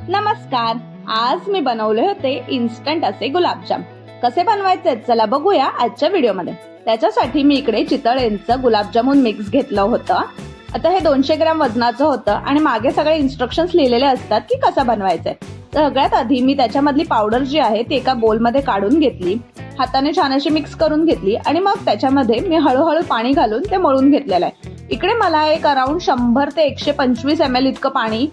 नमस्कार. आज मी बनवले होते इन्स्टंट असे गुलाबजाम. कसे बनवायचे चला बघूया आजच्या व्हिडिओमध्ये. त्याच्यासाठी मी इकडे चितळेंचं गुलाबजामुन मिक्स घेतलं होतं. आता हे 200 ग्रॅम वजनाचं होतं आणि मागे सगळे इन्स्ट्रक्शन्स लिहिलेले असतात की कसं बनवायचंय. सगळ्यात आधी मी त्याच्यामधली पावडर जी आहे ती एका बोलमध्ये काढून घेतली, हाताने छान अशी मिक्स करून घेतली आणि मग त्याच्यामध्ये मी हळूहळू पाणी घालून ते मळून घेतलेलं आहे. इकडे मला एक अराउंड 100 ते 125 ml इतकं पाणी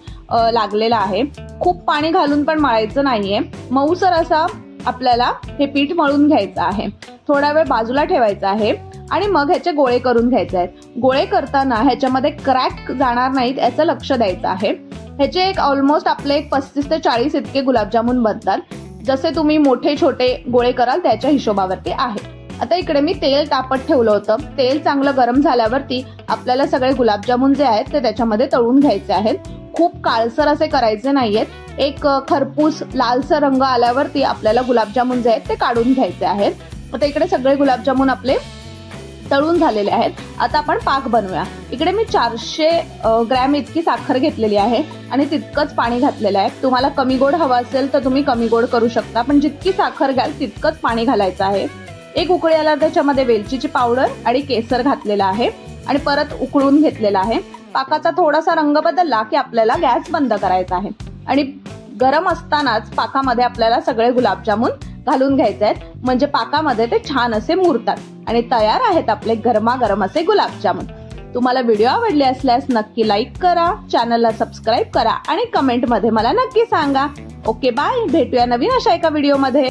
लागलेलं आहे. खूप पाणी घालून पण मळायचं नाहीये. मऊसर असा आपल्याला हे पीठ मळून घ्यायचं आहे. थोडा वेळ बाजूला ठेवायचं आहे आणि मग ह्याचे गोळे करून घ्यायचे आहेत. गोळे करताना ह्याच्यामध्ये क्रॅक जाणार नाहीत याचं लक्ष द्यायचं आहे. ह्याचे एक ऑलमोस्ट आपले 35 ते 40 इतके गुलाबजामुन बनतात. जसे तुम्ही मोठे छोटे गोळे कराल त्याच्या हिशोबावरती आहे. आता इकडे मी तेल तापत ठेवलं होतं. तेल चांगलं गरम झाल्यावरती आपल्याला सगळे गुलाबजामुन जे आहेत ते त्याच्यामध्ये तळून घ्यायचे आहेत. खूप काळसर असे करायचे नाहीयेत. एक खरपूस लालसर रंग आल्यावरती आपल्याला गुलाबजामुन जे आहेत ते काढून घ्यायचे आहेत. आता इकडे सगळे गुलाबजामुन आपले तळून झालेले आहेत. आता आपण पाक बनवूया. इकडे मी 400 ग्रॅम इतकी साखर घेतलेली आहे आणि तितकंच पाणी घातलेलं आहे. तुम्हाला कमी गोड हवा असेल तर तुम्ही कमी गोड करू शकता, पण जितकी साखर घ्याल तितकंच पाणी घालायचं आहे. एक उकळी आल्यावर त्याच्यामध्ये वेलचीची पावडर आणि केसर घातलेला आहे आणि परत उकळून घेतलेला आहे. पाकाचा थोडासा रंग बदलला की आपल्याला गॅस बंद करायचा आहे आणि गरम असतानाच पाकामध्ये आपल्याला सगळे गुलाबजामुन घालून घ्यायचे आहेत, म्हणजे पाकामध्ये ते छान असे मुरतात आणि तयार आहेत आपले गरमागरम असे गुलाबजामुन. तुम्हाला व्हिडिओ आवडले असल्यास नक्की लाईक करा, चॅनलला सबस्क्राईब करा आणि कमेंटमध्ये मला नक्की सांगा. Okay bye. भेटूया नवीन अशा एका व्हिडिओमध्ये.